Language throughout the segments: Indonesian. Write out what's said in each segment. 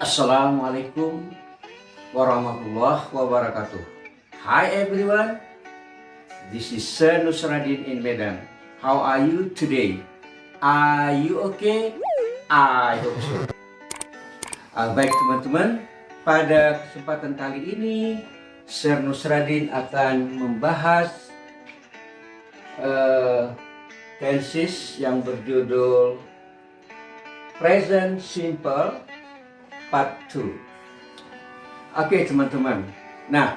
Assalamualaikum warahmatullahi wabarakatuh. Hi everyone, this is Sir Nusradin in Medan. How are you today? Are you okay? I hope so. Baik teman-teman, pada kesempatan kali ini Sir Nusradin akan membahas tenses yang berjudul Present Simple Part 2. Oke teman-teman. Nah,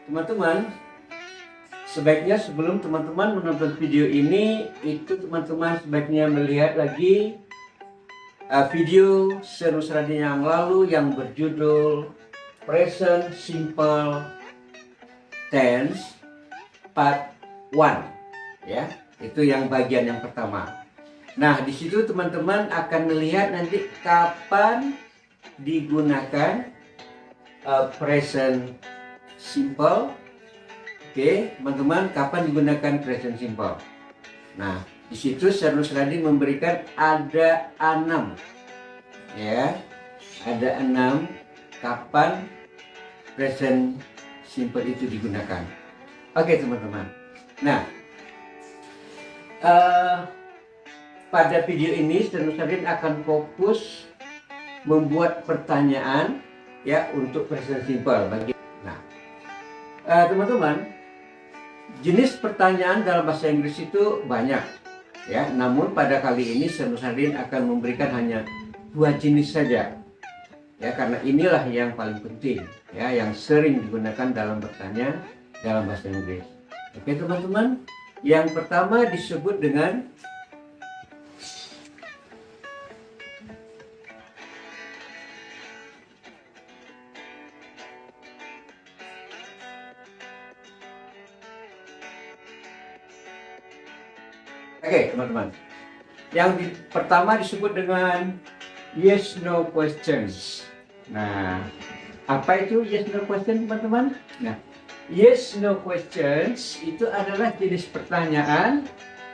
teman-teman, sebaiknya sebelum teman-teman menonton video ini, itu teman-teman sebaiknya melihat lagi video Sir Nusradin yang lalu yang berjudul Present Simple Tense Part 1. Ya, itu yang bagian yang pertama. Nah, di situ teman-teman akan melihat nanti kapan digunakan present simple. Oke, teman-teman, kapan digunakan present simple. Nah, di situ Sir Nusradin memberikan ada 6. Ya. Ada 6 kapan present simple itu digunakan. Oke, teman-teman. Nah, pada video ini Sir Nusradin akan fokus membuat pertanyaan ya untuk present simple. Nah, teman-teman, jenis pertanyaan dalam bahasa Inggris itu banyak ya. Namun pada kali ini Sir Nusradin akan memberikan hanya 2 jenis saja. Ya, karena inilah yang paling penting ya, yang sering digunakan dalam bertanya dalam bahasa Inggris. Oke, teman-teman. Yang pertama disebut dengan Oke, teman-teman. Yang pertama disebut dengan yes no questions. Nah, apa itu yes no question, teman-teman? Nah, yes no questions itu adalah jenis pertanyaan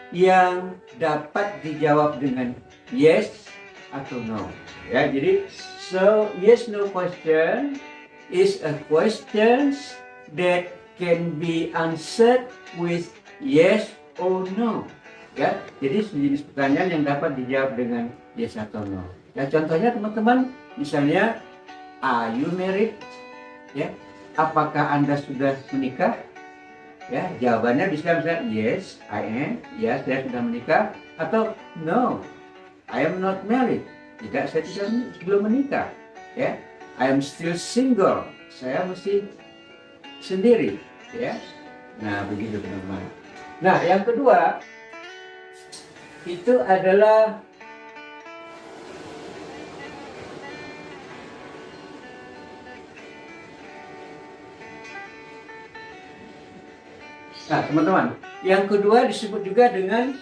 yang dapat dijawab dengan yes atau no. Ya, jadi yes no question is a question that can be answered with yes or no. Ya, jadi sejenis pertanyaan yang dapat dijawab dengan yes atau no. Ya, contohnya teman-teman, misalnya, are you married? Ya, apakah Anda sudah menikah? Ya, jawabannya bisa misalnya yes, I am. Ya, saya sudah menikah. Atau no, I am not married. Tidak, saya belum menikah. Ya, I am still single. Saya masih sendiri. Ya, nah begitu teman-teman. Nah, yang kedua itu adalah teman-teman, yang kedua disebut juga dengan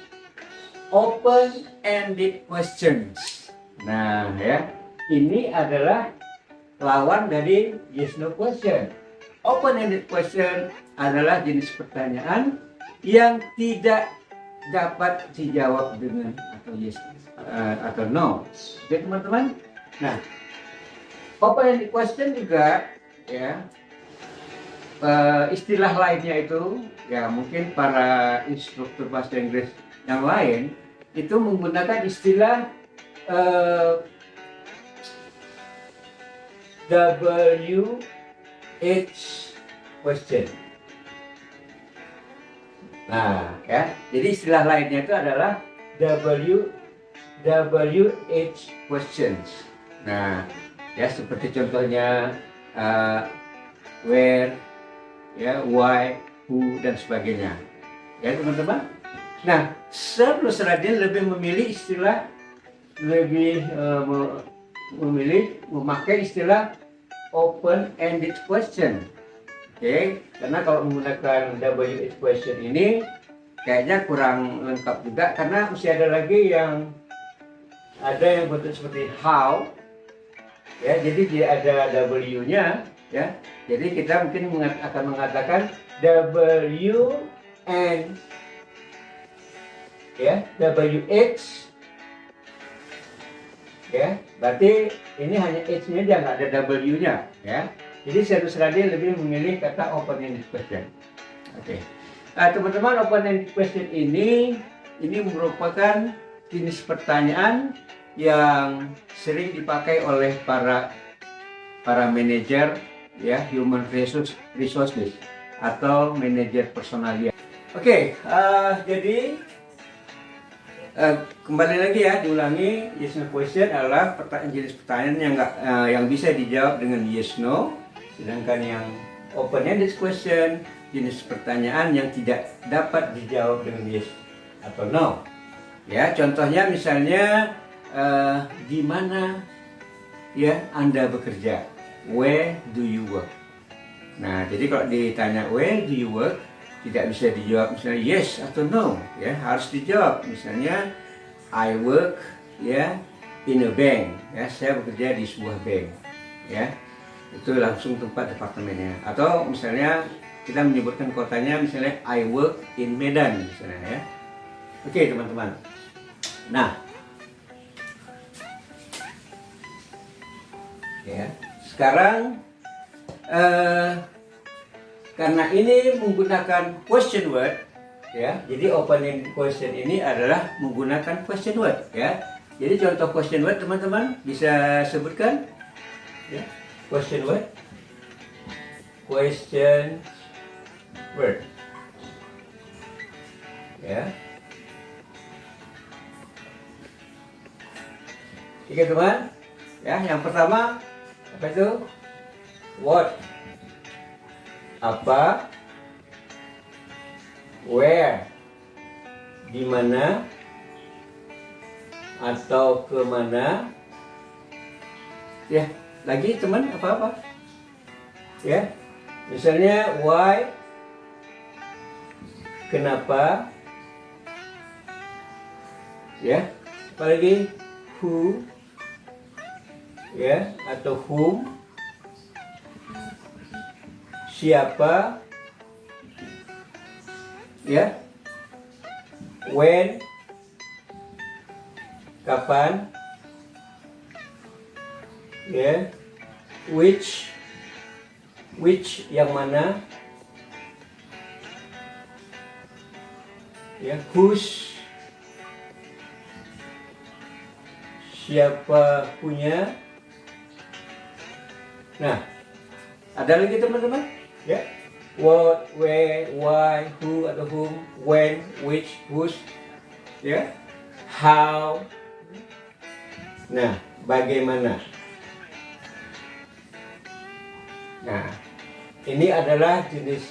open-ended questions. Nah, ya, ini adalah lawan dari yes no question. Open-ended question adalah jenis pertanyaan yang tidak dapat dijawab dengan atau yes atau no. Oke, teman-teman. Nah, open-ended question juga ya, istilah lainnya itu ya, mungkin para instruktur bahasa Inggris yang lain itu menggunakan istilah WH question. Nah, ya, jadi istilah lainnya itu adalah WH questions. Nah, ya, seperti contohnya where, ya, why, who, dan sebagainya. Ya, teman-teman. Nah, Sir Nusradin lebih memilih istilah, memakai istilah open-ended question. Oke, karena kalau menggunakan WH question ini kayaknya kurang lengkap juga, karena masih ada lagi yang bentuk seperti how. Ya, jadi dia ada W-nya ya. Jadi kita mungkin akan mengatakan W and ya, WH Ya, berarti ini hanya H-nya dia, nggak ada W-nya, ya. Jadi Sir Radin lebih memilih kata open-ended question. Oke. Teman-teman, open-ended question ini merupakan jenis pertanyaan yang sering dipakai oleh para manajer, ya, human resources atau manajer personalia. Oke, jadi kembali lagi ya, diulangi, yes no question adalah jenis pertanyaan yang yang bisa dijawab dengan yes no, sedangkan yang open-ended question jenis pertanyaan yang tidak dapat dijawab dengan yes atau no. Ya, contohnya misalnya di mana ya Anda bekerja? Where do you work? Nah, jadi kalau ditanya where do you work, tidak bisa dijawab misalnya yes atau no, ya harus dijawab misalnya I work ya in a bank, ya saya bekerja di sebuah bank, ya itu langsung tempat departemennya. Atau misalnya kita menyebutkan kotanya misalnya I work in Medan misalnya, ya. Oke teman-teman. Nah, ya sekarang karena ini menggunakan question word, ya, jadi open-ended question ini adalah menggunakan question word, ya. Jadi contoh question word teman-teman bisa sebutkan, ya, question word, ya. Oke teman, ya yang pertama apa itu? What? Apa? Where? Di mana? Atau ke mana? Ya, lagi teman apa-apa? Ya, misalnya why? Kenapa? Ya, apalagi who? Ya, atau whom? Siapa, ya, when, kapan, ya, which yang mana, ya, whose, siapa punya. Nah, ada lagi teman-teman? Ya, what, where, why, who atau whom, when, which, whose, ya, how. Nah, bagaimana. Nah, ini adalah jenis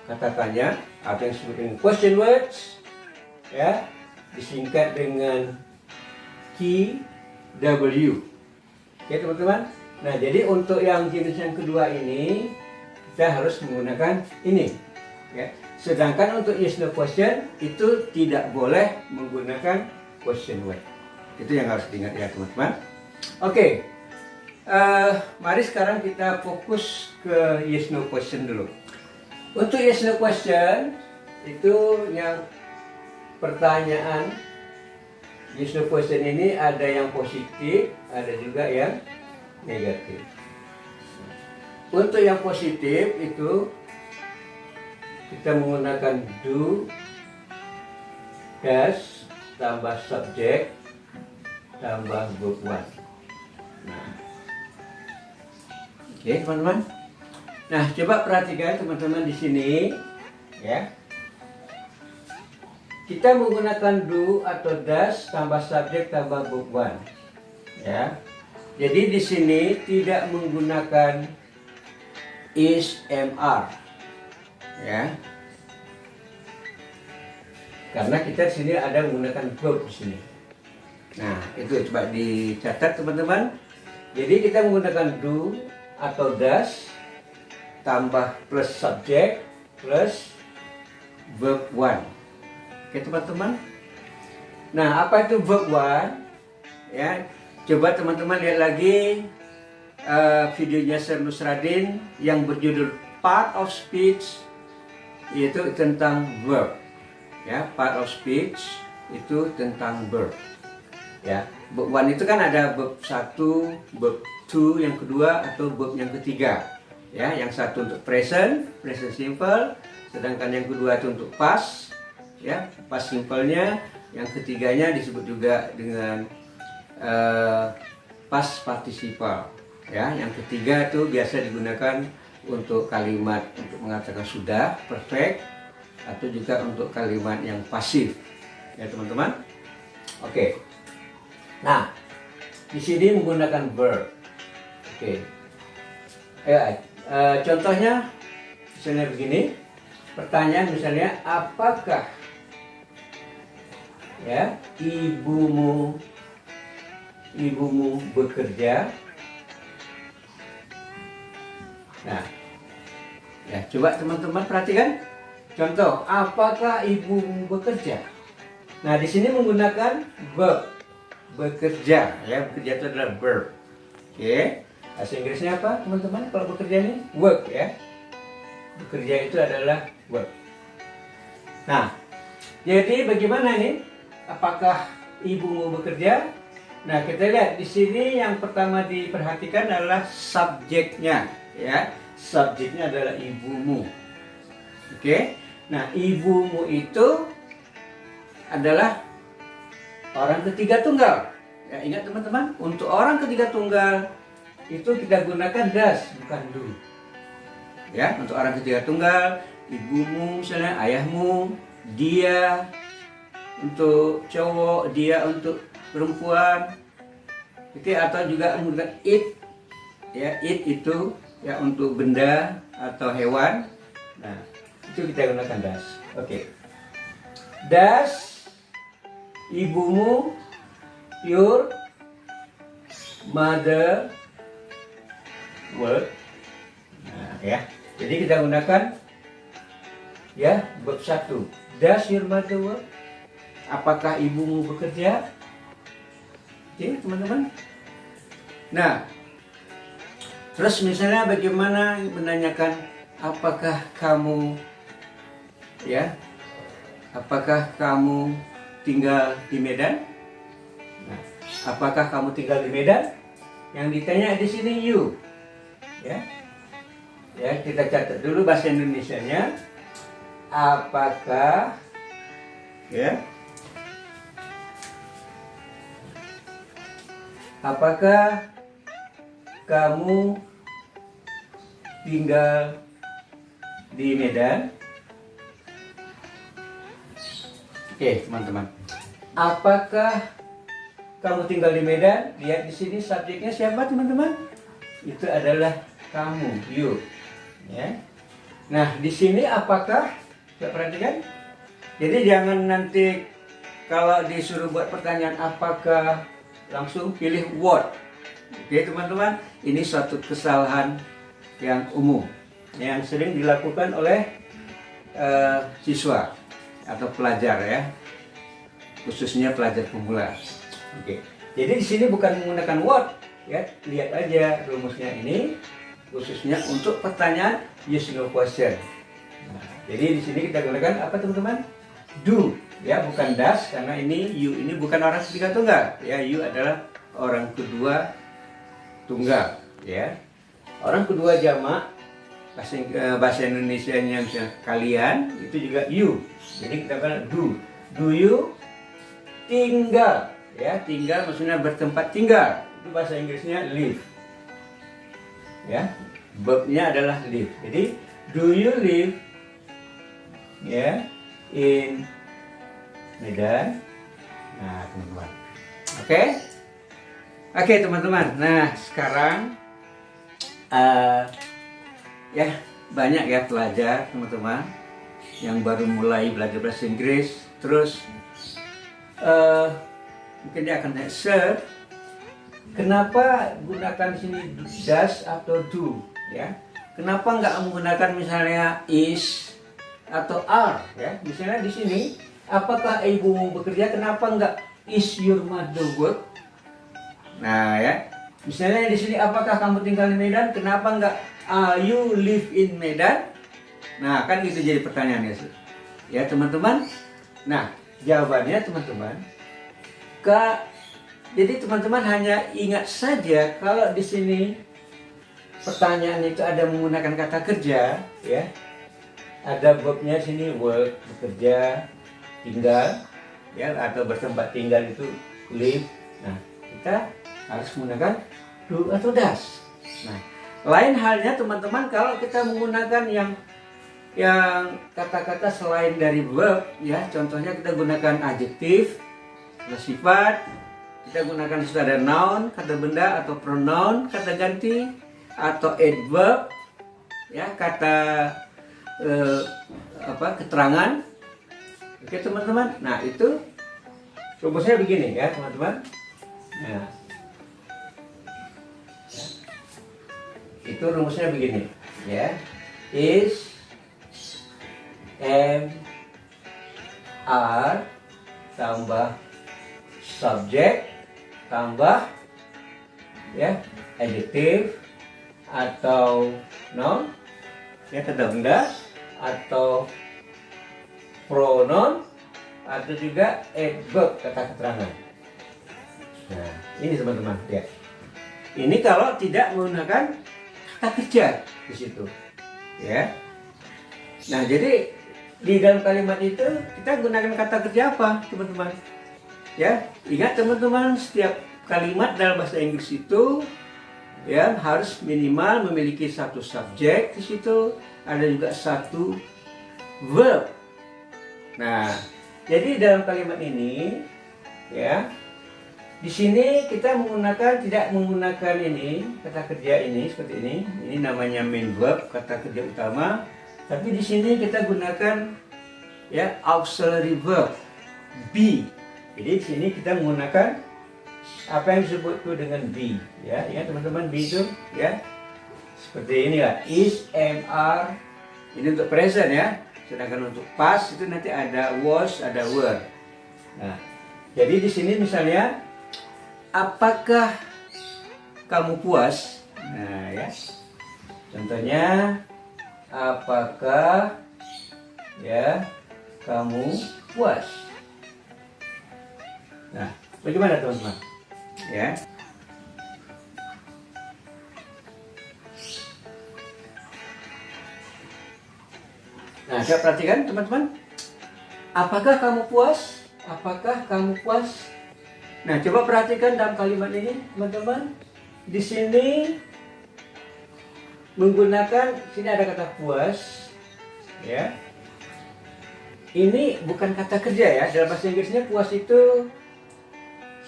kata tanya atau yang disebut dengan question words, ya, disingkat dengan KW. Oke teman-teman. Nah, jadi untuk yang jenis yang kedua ini kita harus menggunakan ini, ya. Sedangkan untuk yes no question itu tidak boleh menggunakan question word. Itu yang harus diingat ya teman-teman. Oke, mari sekarang kita fokus ke yes no question dulu. Untuk yes no question itu yang pertanyaan yes no question ini ada yang positif, ada juga yang negatif. Untuk yang positif itu kita menggunakan do, does, tambah subjek, tambah verb one. Nah, oke teman-teman. Nah, coba perhatikan teman-teman di sini, ya. Kita menggunakan do atau does tambah subjek tambah verb one, ya. Jadi di sini tidak menggunakan is, mr, ya. Karena kita di sini ada menggunakan verb di sini. Nah, itu coba dicatat teman-teman. Jadi kita menggunakan do atau does tambah plus subjek plus verb one. Oke teman-teman. Nah, apa itu verb one? Ya, coba teman-teman lihat lagi videonya Sir Nusradin yang berjudul Part of Speech, yaitu tentang verb. Ya, part of speech itu tentang verb. Ya, verb one itu kan ada verb 1, verb 2 yang kedua atau verb yang ketiga. Ya, yang satu untuk present simple, sedangkan yang kedua itu untuk past, ya, past simple-nya. Yang ketiganya disebut juga dengan past participle. Ya, yang ketiga itu biasa digunakan untuk kalimat untuk mengatakan sudah, perfect, atau juga untuk kalimat yang pasif. Ya, teman-teman. Oke. Nah, di sini menggunakan verb. Oke. Ya, contohnya misalnya begini. Pertanyaan misalnya, apakah ya ibumu bekerja? Nah, ya coba teman-teman perhatikan. Contoh, apakah ibumu bekerja? Nah, di sini menggunakan verb. Bekerja, ya, bekerja itu adalah verb. Oke, bahasa Inggrisnya apa teman-teman? Kalau bekerja ini work, ya. Bekerja itu adalah work. Nah, jadi bagaimana nih? Apakah ibumu bekerja? Nah, kita lihat di sini yang pertama diperhatikan adalah subjeknya, ya. Subjeknya adalah ibumu. Oke. Nah, ibumu itu adalah orang ketiga tunggal. Ya, ingat teman-teman, untuk orang ketiga tunggal itu kita gunakan das, bukan do. Ya, untuk orang ketiga tunggal, ibumu misalnya, ayahmu, dia untuk cowok, dia untuk perempuan. Oke, atau juga menggunakan it. Ya, it itu ya untuk benda atau hewan. Nah, itu kita gunakan das. Oke. Das ibumu, your mother work. Nah, ya. Jadi kita gunakan ya verb 1. Does your mother work? Apakah ibumu bekerja? Oke, teman-teman. Nah, terus misalnya bagaimana menanyakan apakah kamu ya? Apakah kamu tinggal di Medan? Nah, apakah kamu tinggal di Medan? Yang ditanya di sini you. Ya. Ya, kita catat dulu bahasa Indonesianya. Apakah ya? Apakah kamu tinggal di Medan? Oke, teman-teman. Apakah kamu tinggal di Medan? Lihat di sini subjeknya siapa, teman-teman? Itu adalah kamu, you. Ya. Nah, di sini apakah? Coba perhatikan. Jadi jangan nanti kalau disuruh buat pertanyaan apakah langsung pilih what. Oke, teman-teman. Ini suatu kesalahan yang umum yang sering dilakukan oleh siswa atau pelajar, ya, khususnya pelajar pemula. Oke, jadi di sini bukan menggunakan what, ya, lihat aja rumusnya ini khususnya untuk pertanyaan yes no question. Nah, jadi di sini kita gunakan apa, teman-teman? Do, ya, bukan does, karena ini you ini bukan orang ketiga tunggal, ya, you adalah orang kedua tunggal, ya, orang kedua jamak. Bahasa Indonesianya misalnya kalian itu juga you. Jadi kita bilang do you tinggal, ya, tinggal maksudnya bertempat tinggal. Itu bahasa Inggrisnya live, ya, verbnya adalah live. Jadi do you live, ya, in Medan? Nah, teman-teman, oke, teman-teman. Nah, sekarang ya, banyak ya pelajar, teman-teman, yang baru mulai belajar bahasa Inggris. Terus mungkin dia akan tanya, sir, kenapa gunakan sini does atau do, ya? Kenapa nggak menggunakan misalnya is atau are, ya? Misalnya di sini, apakah ibumu bekerja? Kenapa nggak is your mother work? Nah, ya, misalnya di sini, apakah kamu tinggal di Medan? Kenapa nggak you live in Medan? Nah, kan itu jadi pertanyaannya, ya, teman-teman. Nah, jawabannya, teman-teman, Jadi teman-teman hanya ingat saja kalau di sini pertanyaan itu ada menggunakan kata kerja, ya. Ada verbnya sini work, bekerja, tinggal, ya, atau bertempat tinggal itu live. Nah, kita harus menggunakan do atau does. Nah, lain halnya teman-teman kalau kita menggunakan yang kata-kata selain dari verb, ya. Contohnya kita gunakan adjektif, sifat, kita gunakan ada noun, kata benda, atau pronoun, kata ganti, atau adverb, ya, kata keterangan. Oke teman-teman. Nah, itu rumusnya begini ya teman-teman. Nah, itu rumusnya begini, ya. Is, am, are tambah subject tambah, ya, adjektif atau noun, ya, kata benda, atau pronoun, atau juga adverb, kata keterangan. Nah, ini teman-teman, ya. Ini kalau tidak menggunakan kata kerja di situ, ya. Nah, jadi di dalam kalimat itu kita gunakan kata kerja apa, teman-teman? Ya, ingat teman-teman, setiap kalimat dalam bahasa Inggris itu, ya, harus minimal memiliki satu subjek di situ, ada juga satu verb. Nah, jadi dalam kalimat ini, ya, di sini kita tidak menggunakan ini kata kerja ini seperti ini namanya main verb, kata kerja utama. Tapi di sini kita gunakan, ya, auxiliary verb, be. Jadi di sini kita menggunakan apa yang disebut dengan be, ya, teman-teman, be itu, ya, seperti inilah, is, am, are, ini untuk present, ya. Sedangkan untuk past itu nanti ada was, ada were. Nah, jadi di sini misalnya, apakah kamu puas? Nah, ya, contohnya, apakah, ya, kamu puas? Nah, bagaimana teman-teman? Ya. Nah, saya perhatikan teman-teman. Apakah kamu puas? Apakah kamu puas? Nah, coba perhatikan dalam kalimat ini, teman-teman. Di sini menggunakan, sini ada kata puas, ya. Ini bukan kata kerja, ya. Dalam bahasa Inggrisnya puas itu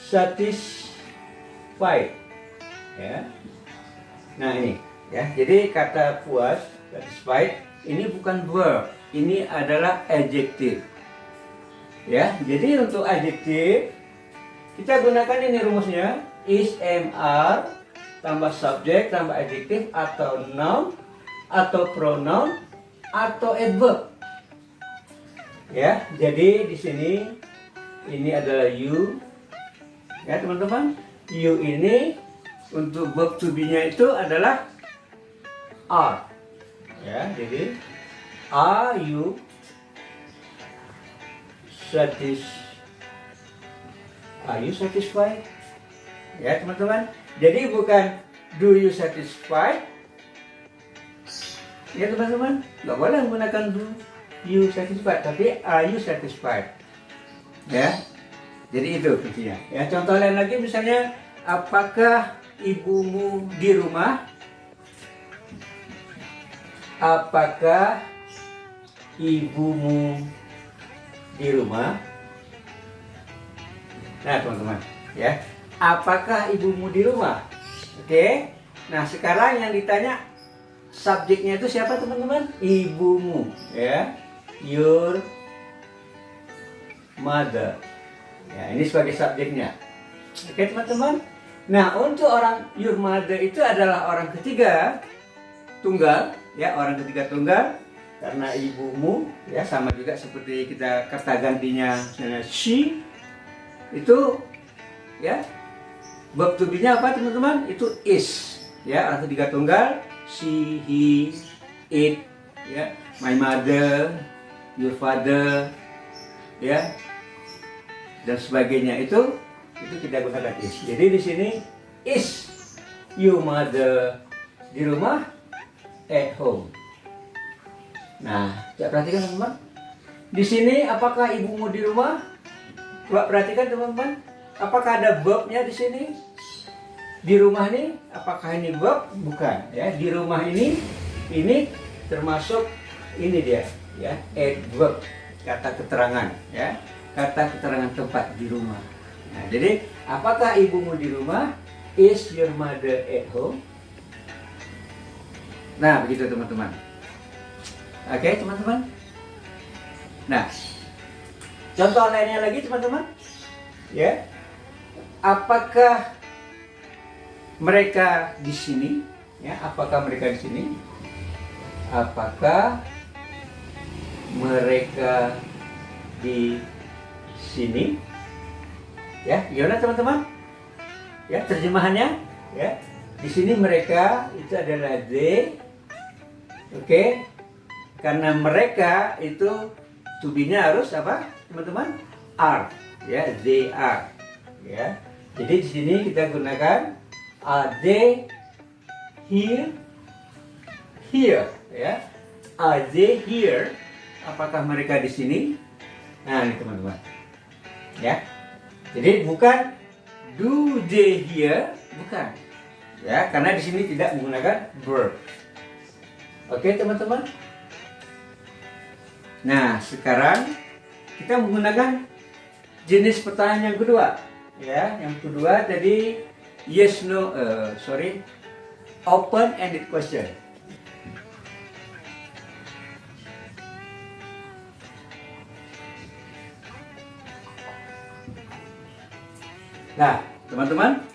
satisfied, ya. Nah, ini, ya. Jadi kata puas, satisfied, ini bukan verb, ini adalah adjektif, ya. Jadi untuk adjektif kita gunakan ini rumusnya, is, am, are tambah subjek tambah adjektif atau noun atau pronoun atau adverb, ya. Jadi di sini ini adalah you, ya teman-teman. You ini untuk verb to be-nya itu adalah are, ya. Jadi are you satisfied, ya teman-teman. Jadi bukan do you satisfied, ya teman-teman. Nggak boleh menggunakan do you satisfied, tapi are you satisfied, ya. Jadi itu kuncinya, ya. Contoh lain lagi misalnya, apakah ibumu di rumah? Apakah ibumu di rumah? Nah teman-teman, ya, apakah ibumu di rumah? Oke. Nah sekarang yang ditanya subjeknya itu siapa teman-teman? Ibumu, ya, your mother. Ya, ini sebagai subjeknya. Oke teman-teman. Nah untuk orang your mother itu adalah orang ketiga tunggal, ya, orang ketiga tunggal, karena ibumu, ya, sama juga seperti kita kata gantinya misalnya she, itu, ya, verb to be-nya apa teman-teman? Itu is, ya, orang ketiga tunggal, she, he, it, ya, my mother, your father, ya, dan sebagainya. Itu itu kita gunakan is. Jadi di sini is your mother di rumah? At home. Nah, coba perhatikan teman-teman. Di sini apakah ibumu di rumah? Coba perhatikan teman-teman. Apakah ada verbnya di sini? Di rumah ini, apakah ini verb? Bukan. Ya, di rumah ini termasuk ini dia, ya, adverb, kata keterangan, ya, kata keterangan tempat di rumah. Nah, jadi apakah ibumu di rumah? Is your mother at home? Nah, begitu teman-teman. Oke, teman-teman. Nah, contoh lainnya lagi teman-teman. Ya. Apakah mereka di sini? Ya, apakah mereka di sini? Apakah mereka di sini? Ya, gimana teman-teman? Ya, terjemahannya, ya. Di sini mereka itu adalah they. Oke. Karena mereka itu to be-nya harus apa, teman-teman? Are. Ya, they are. Ya. Jadi di sini kita gunakan are they here? Here, ya. Are they here? Apakah mereka di sini? Nah, ini teman-teman. Ya. Jadi bukan do they here, bukan. Ya, karena di sini tidak menggunakan verb. Oke, teman-teman. Nah, sekarang kita menggunakan jenis pertanyaan yang kedua. Ya, yang kedua tadi yes no open ended question. Nah, teman-teman,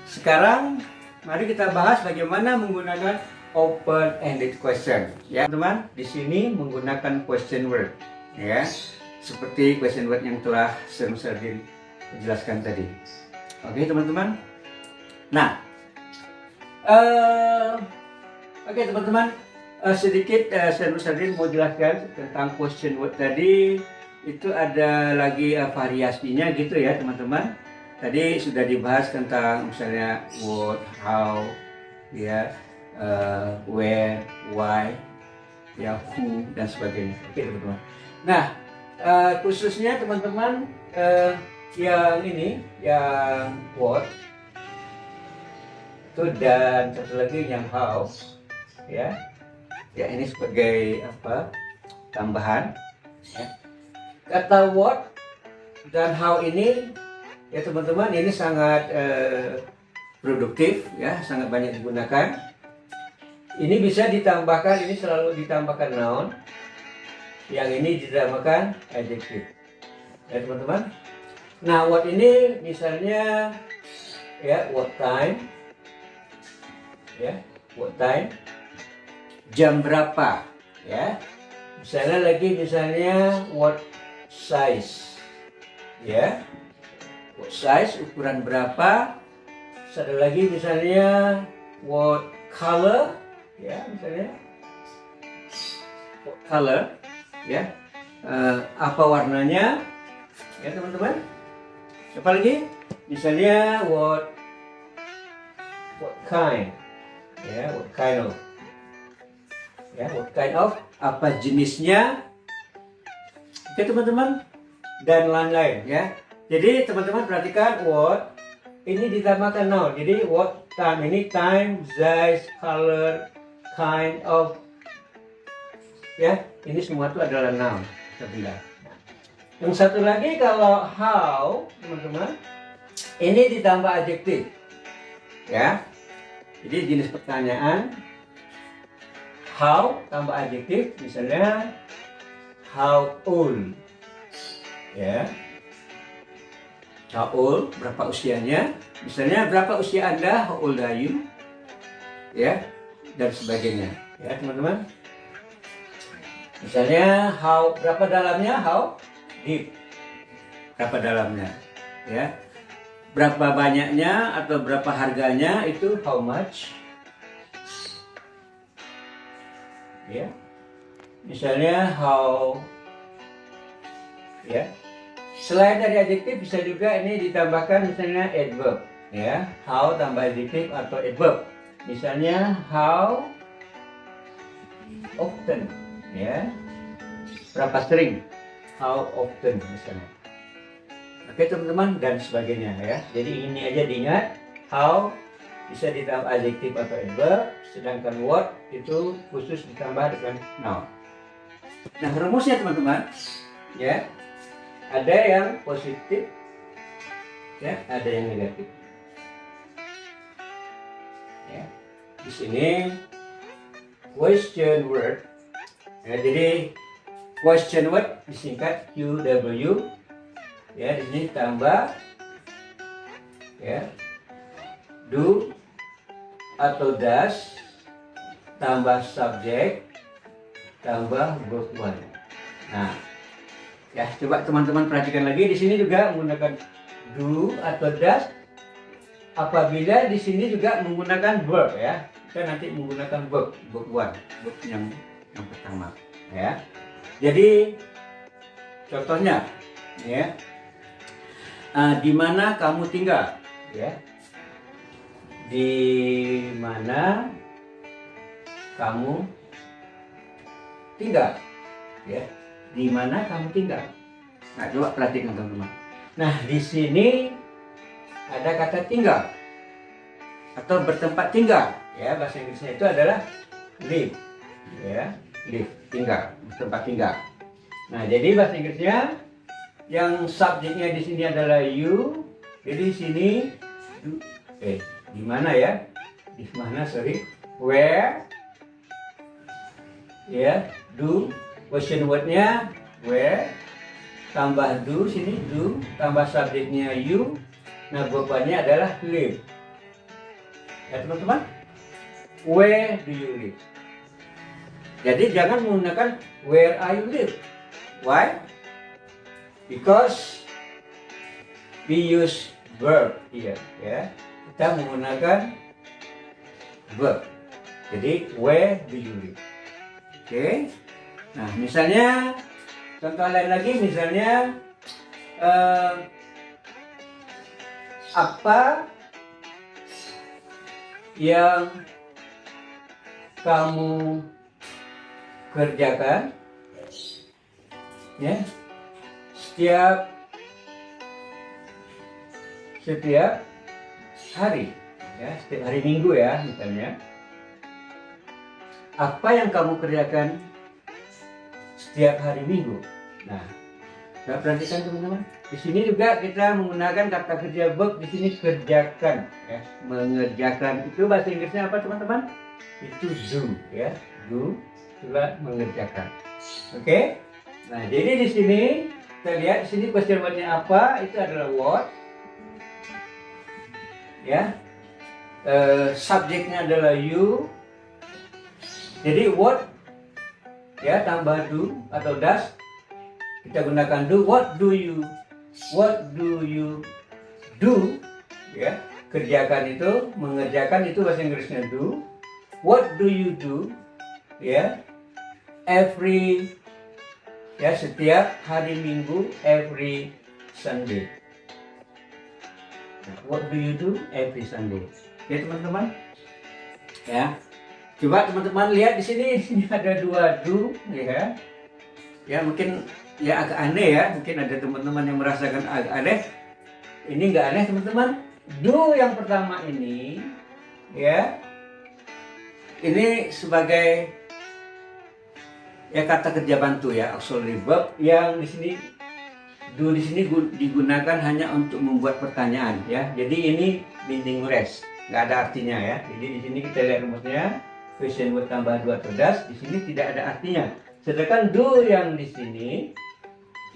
sekarang mari kita bahas bagaimana menggunakan open ended question. Ya, teman, di sini menggunakan question word, ya, seperti question word yang telah Serdin jelaskan tadi. Oke, teman-teman. Nah, oke, teman-teman, sedikit Serdin mau jelaskan tentang question word tadi. Itu ada lagi variasinya gitu ya, teman-teman. Tadi sudah dibahas tentang misalnya what, how, ya, where, why, ya, who, dan sebagainya. Oke, teman-teman. Nah, khususnya teman-teman yang ini, yang what, itu, dan satu lagi yang how, ya, ya, ini sebagai apa, tambahan. Ya. Kata what dan how ini, ya teman-teman, ini sangat produktif, ya, sangat banyak digunakan. Ini bisa ditambahkan, ini selalu ditambahkan noun, yang ini ditambahkan adjective, ya teman-teman. Nah, what ini misalnya, ya, what time, ya, what time, jam berapa, ya. Misalnya what size, ya. What size, ukuran berapa. Satu lagi misalnya what color, ya, misalnya what color, ya, apa warnanya, ya teman-teman. Apa lagi? Misalnya what kind, ya, what kind of, ya, what kind of, apa jenisnya, oke teman-teman, dan lain-lain, ya. Jadi teman-teman perhatikan what ini ditambahkan noun. Jadi what time ini time, size, color, kind of, ya, ini semua itu adalah noun, benda. Yang satu lagi kalau how, teman-teman, ini ditambah adjektif, ya. Jadi jenis pertanyaan how tambah adjektif, misalnya how old, ya. How old, berapa usianya? Misalnya berapa usia Anda? How old are you? Ya, dan sebagainya. Ya, teman-teman. Misalnya how, berapa dalamnya? How deep, berapa dalamnya? Ya. Berapa banyaknya atau berapa harganya, itu how much. Ya. Misalnya how, ya, Selain dari adjektif bisa juga ini ditambahkan misalnya adverb, ya. How tambah adjektif atau adverb. Misalnya how often, ya. Berapa sering? How often misalnya. Oke teman-teman, dan sebagainya ya. Jadi ini aja diingat, how bisa ditambah adjektif atau adverb, sedangkan what itu khusus ditambah dengan noun. Nah rumusnya teman-teman, ya ada yang positif, ya ada yang negatif. Ya, di sini question word, ya, jadi question word disingkat QW, ya di sini tambah, ya do atau does tambah subjek tambah verb one. Nah, ya coba teman-teman perhatikan lagi di sini juga menggunakan do atau does. Apabila di sini juga menggunakan verb, ya, kita nanti menggunakan verb one, verb yang pertama, ya. Jadi contohnya, ya, di mana kamu tinggal, ya. Di mana kamu tinggal, ya. Di mana kamu tinggal. Nah, coba perhatikan teman-teman. Nah, di sini ada kata tinggal atau bertempat tinggal, ya. Bahasa Inggrisnya itu adalah live, ya, live, tinggal, tempat tinggal. Nah, jadi bahasa Inggrisnya yang subjeknya di sini adalah you. Jadi di sini di mana ya? Di mana, sorry, where, ya, do, question wordnya where, tambah do, sini do, tambah subjeknya you. Nah, verbannya adalah live. Ya teman-teman, where do you live? Jadi jangan menggunakan where are you live. Why? Because we use verb here, ya. Kita menggunakan verb. Jadi where do you live? Oke. Nah, misalnya contoh lain lagi, misalnya apa yang kamu kerjakan, ya, setiap hari, ya, setiap hari Minggu, ya, misalnya apa yang kamu kerjakan setiap hari Minggu. Nah, perhatikan teman-teman, di sini juga kita menggunakan kata kerja verb. Di sini kerjakan, ya, mengerjakan. Itu bahasa Inggrisnya apa teman-teman? Itu do, ya, do, itulah mengerjakan. Oke. Nah, jadi di sini kita lihat di sini question wordnya apa? Itu adalah what, ya. Subjeknya adalah you. Jadi what, ya, tambah do atau does. Kita gunakan do. What do you do, ya. Kerjakan itu, mengerjakan itu bahasa Inggrisnya do. What do you do, ya, every, ya, setiap hari Minggu, every Sunday. What do you do every Sunday? Oke teman-teman, ya. Coba teman-teman lihat di sini ada dua do, ya. Ya mungkin ya agak aneh, ya. Mungkin ada teman-teman yang merasakan agak aneh. Ini nggak aneh teman-teman. Do yang pertama ini, ya, ini sebagai, ya, kata kerja bantu, ya, auxiliary verb yang di sini do di sini digunakan hanya untuk membuat pertanyaan, ya. Jadi ini meaningless, nggak ada artinya, ya. Jadi di sini kita lihat rumusnya, question word tambah do atau does, di sini tidak ada artinya. Sedangkan do yang di sini,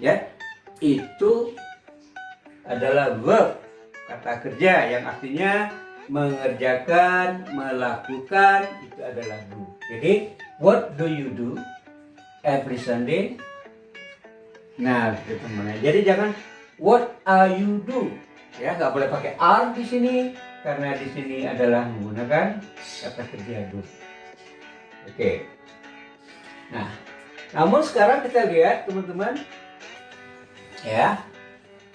ya, itu adalah verb, kata kerja yang artinya mengerjakan, melakukan, itu adalah do. Jadi what do you do every Sunday? Nah, itu teman-teman. Jadi jangan what are you do, ya, nggak boleh pakai are di sini karena di sini adalah menggunakan kata kerja do. Oke. Nah, namun sekarang kita lihat teman-teman, ya,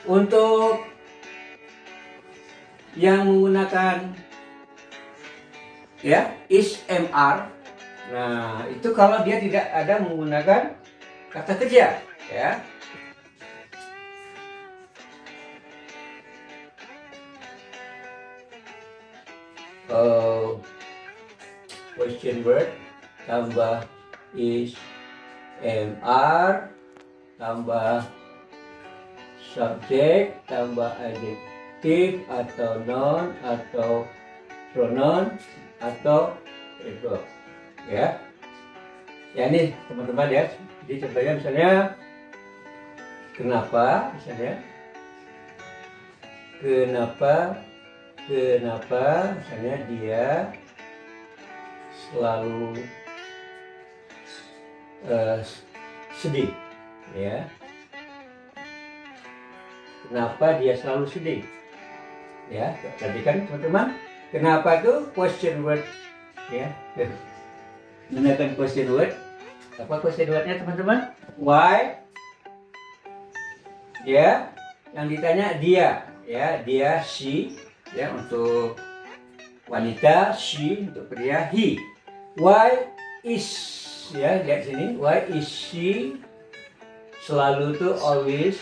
Untuk yang menggunakan ya is MR, nah itu kalau dia tidak ada menggunakan kata kerja ya. Question word tambah is MR tambah subject tambah adjective atau noun atau pronoun atau verb ya. Ya ini teman-teman ya. Jadi contohnya misalnya kenapa, misalnya kenapa misalnya dia selalu sedih ya. Kenapa dia selalu sedih ya. Tadi kan teman-teman, kenapa itu question word ya. Gunakan question word. Apa question wordnya teman-teman? Why ya, yang ditanya dia ya, dia she ya untuk wanita, she untuk pria, he. Why is ya, lihat sini, why is she selalu tuh always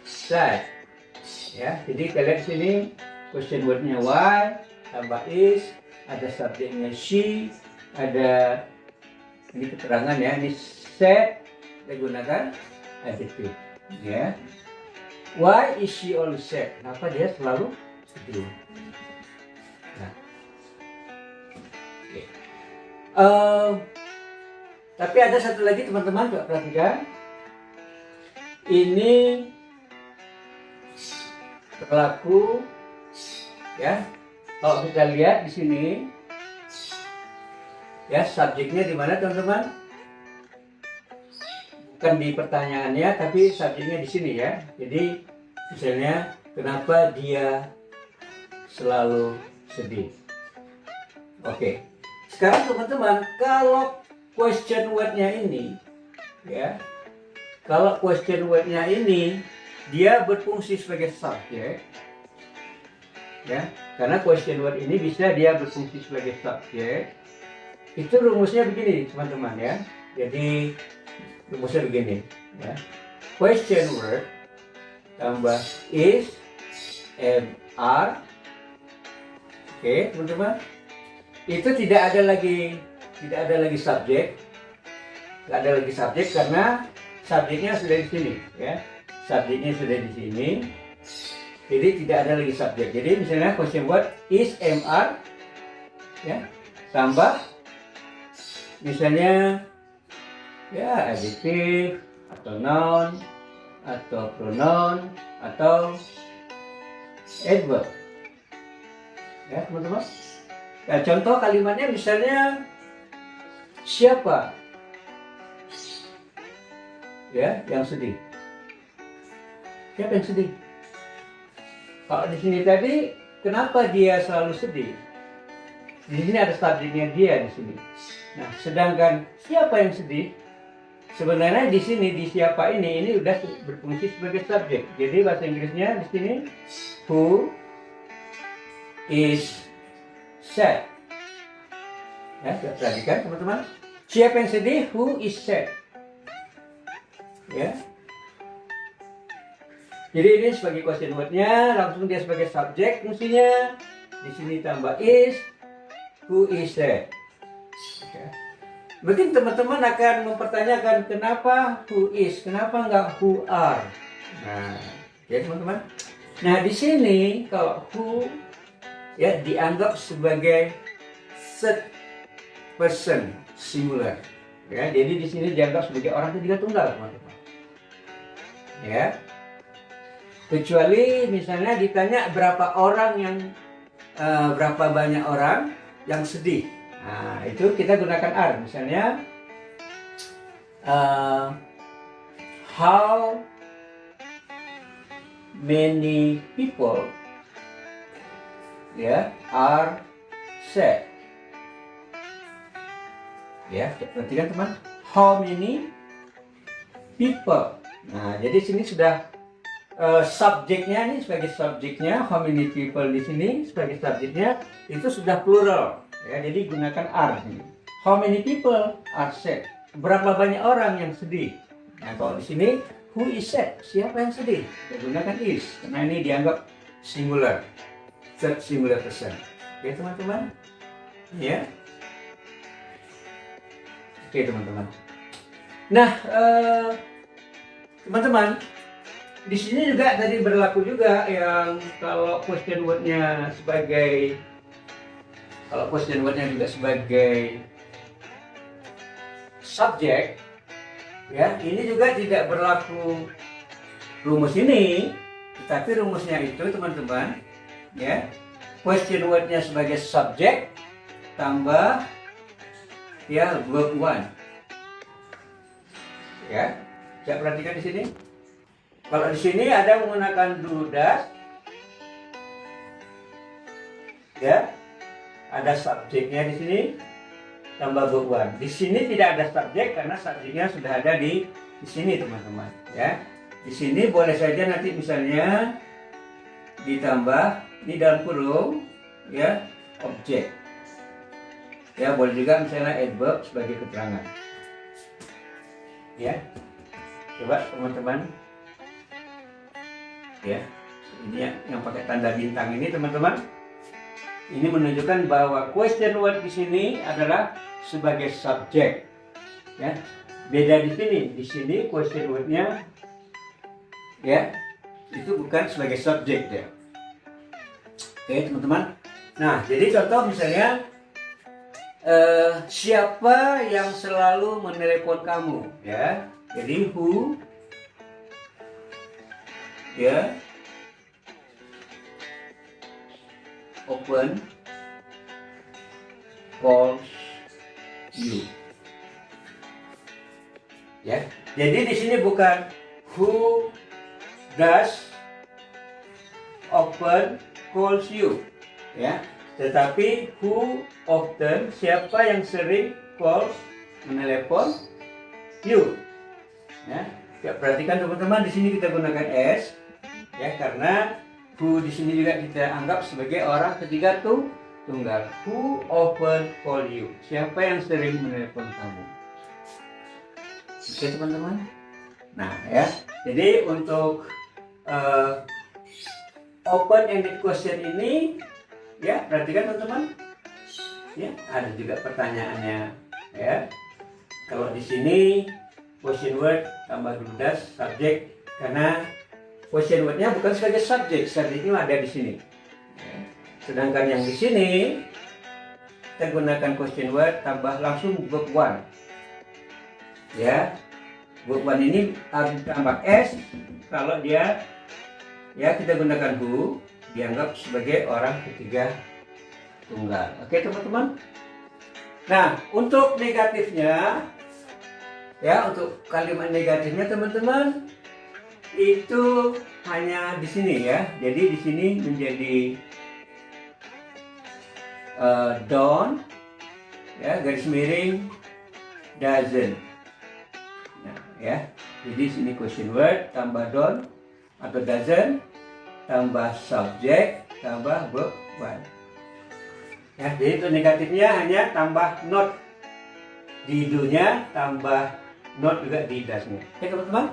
sad ya. Jadi kita lihat sini question wordnya why tambah is, ada subjeknya she, ada ini keterangan ya, ini sad, kita gunakan adjective ya. Why is she always sad? Kenapa dia selalu sedih? Nah, okay. Tapi ada satu lagi teman-teman, coba perhatikan. Ini berlaku ya. Kalau kita lihat di sini ya, subjeknya di mana teman-teman? Bukan di pertanyaannya, tapi subjeknya di sini ya. Jadi misalnya kenapa dia selalu sedih. Oke. Sekarang teman-teman, kalau question wordnya ini ya, kalau question wordnya ini dia berfungsi sebagai subjek ya, karena question word ini bisa dia berfungsi sebagai subjek. Itu rumusnya begini teman-teman ya. Jadi rumusnya begini ya. Question word tambah is MR. Oke teman-teman, itu tidak ada lagi subjek, nggak ada lagi subjek karena subjeknya sudah di sini ya. Subjeknya sudah di sini, jadi tidak ada lagi subjek. Jadi misalnya question word is MR ya, tambah misalnya ya adjective atau noun atau pronoun atau adverb ya teman-teman. Nah, contoh kalimatnya misalnya siapa ya yang sedih? Siapa yang sedih? Kalau di sini tadi kenapa dia selalu sedih? Di sini ada subjeknya dia di sini. Nah, sedangkan siapa yang sedih? Sebenarnya di sini di siapa ini udah berfungsi sebagai subjek. Jadi bahasa Inggrisnya di sini who is sad. Ya, perhatikan teman-teman. Siapa yang sedih? Who is sad. Ya. Jadi ini sebagai question word-nya, langsung dia sebagai subjek fungsinya. Di sini tambah is, who is sad. Ya. Mungkin teman-teman akan mempertanyakan kenapa who is, kenapa enggak who are. Nah, ya teman-teman. Nah di sini kalau who ya dianggap sebagai third person singular. Ya, jadi di sini dianggap sebagai orang ketiga tunggal, teman-teman. Ya. Kecuali misalnya ditanya berapa banyak orang yang sedih. Nah, itu kita gunakan are. Misalnya how many people ya are sad. Ya, perhatikan teman. How many people. Nah, jadi sini sudah subjeknya nih sebagai subjeknya, how many people di sini sebagai subjeknya itu sudah plural ya, jadi gunakan are ini. How many people are sad? Berapa banyak orang yang sedih? Nah kalau di sini who is sad? Siapa yang sedih? Kita gunakan is karena ini dianggap singular, third singular person. Oke teman-teman, ya. Oke teman-teman. Nah teman-teman, di sini juga tadi berlaku juga yang kalau question word-nya juga sebagai subjek ya, ini juga tidak berlaku rumus ini, tetapi rumusnya itu teman-teman ya, question word-nya sebagai subjek tambah ya verb one ya. Saya perhatikan di sini. Kalau di sini ada menggunakan do does ya, ada subjeknya di sini tambah verb one. Di sini tidak ada subjek karena subjeknya sudah ada di sini teman-teman ya. Di sini boleh saja nanti misalnya ditambah ini dalam kurung ya objek ya, boleh juga misalnya adverb sebagai keterangan ya. Coba teman-teman ya, ini yang pakai tanda bintang ini teman-teman, ini menunjukkan bahwa question word di sini adalah sebagai subjek ya. Beda di sini. Di sini question word-nya ya itu bukan sebagai subjek ya. Oke teman-teman. Nah jadi contoh misalnya siapa yang selalu menelepon kamu ya. Jadi who ya often calls you ya. Jadi di sini bukan who does often calls you ya, tetapi who often, siapa yang sering calls, menelepon you ya. Ya perhatikan teman-teman, di sini kita gunakan s ya, karena who di sini juga kita anggap sebagai orang ketiga tunggal. Who often call you? Siapa yang sering menelepon kamu? Oke teman-teman. Nah ya, jadi untuk open-ended question ini ya, perhatikan teman-teman. Ya, ada juga pertanyaannya ya. Kalau di sini question word tambah do does subjek, karena question word-nya bukan sebagai subjek, subjeknya ada di sini. Ya. Sedangkan yang di sini kita gunakan question word tambah langsung verb one. Ya, verb one ini harus ditambah s kalau dia ya kita gunakan who, dianggap sebagai orang ketiga tunggal. Oke teman-teman. Nah untuk negatifnya ya, untuk kalimat negatifnya teman-teman itu hanya di sini ya. Jadi di sini menjadi don't ya, garis miring doesn't. Nah ya, jadi sini question word tambah don't atau doesn't tambah subjek tambah verb one ya. Jadi itu negatifnya hanya tambah not di do-nya, tambah not juga di does-nya. Oke teman-teman.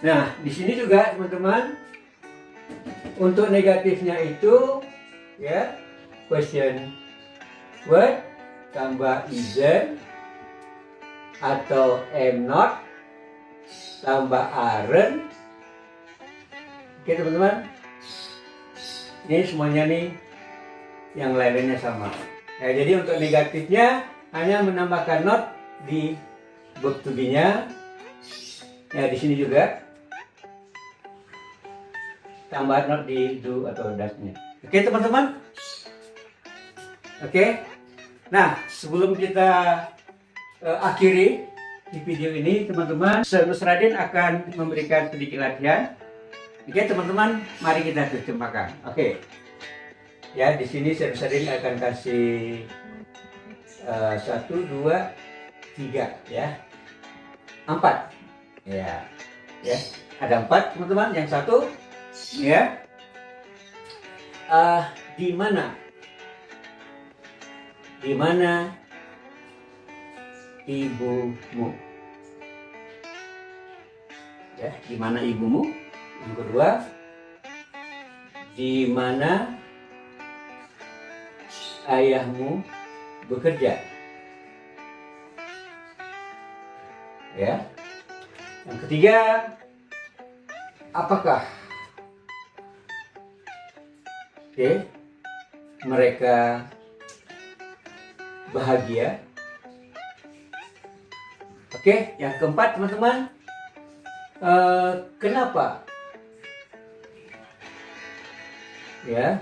Nah di sini juga teman-teman untuk negatifnya itu ya, question word tambah isn't atau am not tambah aren't. Oke teman-teman, ini semuanya nih yang lainnya sama ya. Jadi untuk negatifnya hanya menambahkan not di verb to be-nya ya, di sini juga tambah not di do atau does-nya. Oke teman-teman. Oke. Nah sebelum kita akhiri di video ini teman-teman, Mas Raden akan memberikan sedikit latihan. Oke teman-teman, mari kita terjemahkan. Oke. Ya, di sini saya akan kasih 1, 2, 3 ya. 4. Ya. Ya. Ada 4 teman-teman. Yang satu, ya, di mana? Di mana ibumu? Ya, di mana ibumu? Yang kedua, di mana ayahmu bekerja? Ya. Yang ketiga, apakah mereka bahagia? Yang keempat teman-teman, kenapa ya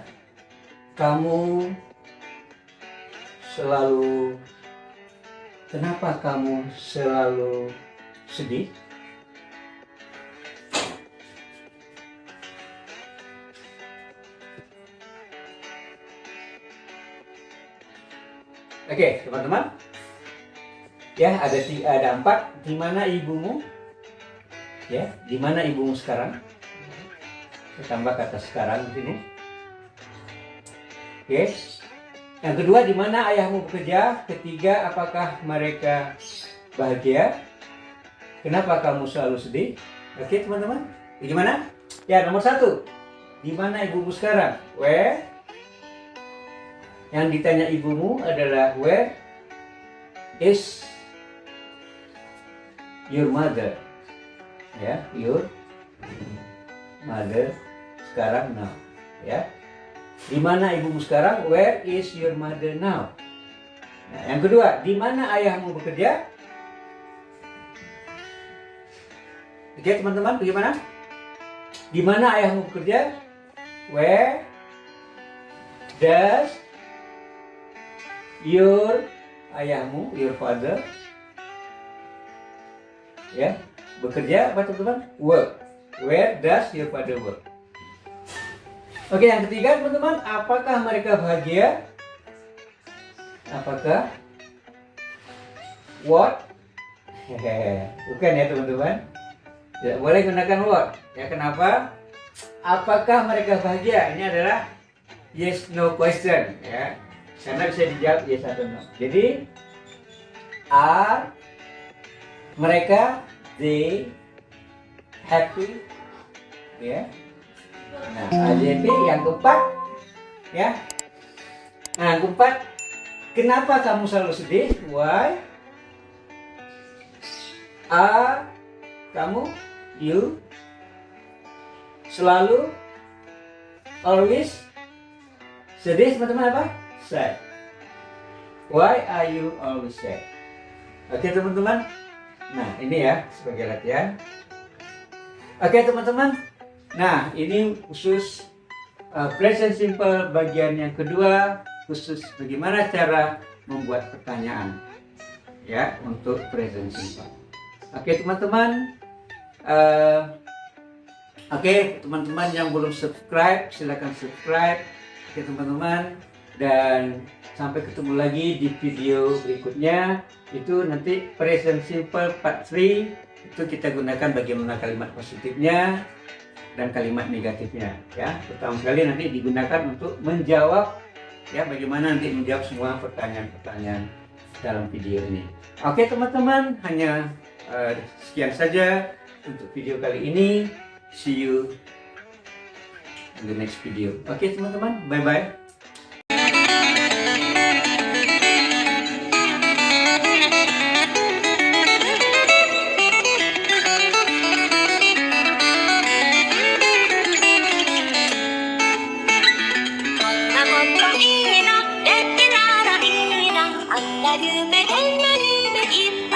kamu selalu sedih? Teman-teman. Ya, ada 4. Di mana ibumu? Ya, di mana ibumu sekarang? Kita tambah kata sekarang di sini. Yang kedua, di mana ayahmu bekerja? Ketiga, apakah mereka bahagia? Kenapa kamu selalu sedih? Teman-teman. Bagaimana? Ya, nomor 1. Di mana ibumu sekarang? Where? Yang ditanya ibumu adalah where is your mother? Ya, your mother sekarang now. Ya. Di mana ibumu sekarang? Where is your mother now? Nah, yang kedua, di mana ayahmu bekerja? Teman-teman, bagaimana? Di mana ayahmu bekerja? Where does your ayahmu, your father, ya, bekerja apa teman-teman? Work. Where does your father work? Yang ketiga teman-teman, apakah mereka bahagia? Apakah? What? Bukan ya teman-teman. Tidak boleh gunakan what. Ya, kenapa? Apakah mereka bahagia? Ini adalah yes no question, ya. Karena bisa dijawab yes atau no. Jadi are mereka they happy? Ya. Nah, AJP yang keempat, ya. Nah, yang keempat, kenapa kamu selalu sedih? Why are kamu, you, selalu, always sedih? Teman-teman, apa? Sad. Why are you always sad? Teman-teman. Nah, ini ya sebagai latihan. Teman-teman. Nah, ini khusus present simple bagian yang kedua, khusus bagaimana cara membuat pertanyaan ya untuk present simple. Teman-teman. Teman-teman yang belum subscribe, silakan subscribe. Teman-teman, dan sampai ketemu lagi di video berikutnya. Itu nanti present simple part 3 itu kita gunakan bagaimana kalimat positifnya dan kalimat negatifnya, ya. Pertama sekali nanti digunakan untuk menjawab, ya, bagaimana nanti menjawab semua pertanyaan-pertanyaan dalam video ini. Teman-teman, hanya sekian saja untuk video kali ini. See you in the next video. Teman-teman, bye bye.夢で何でいっぱい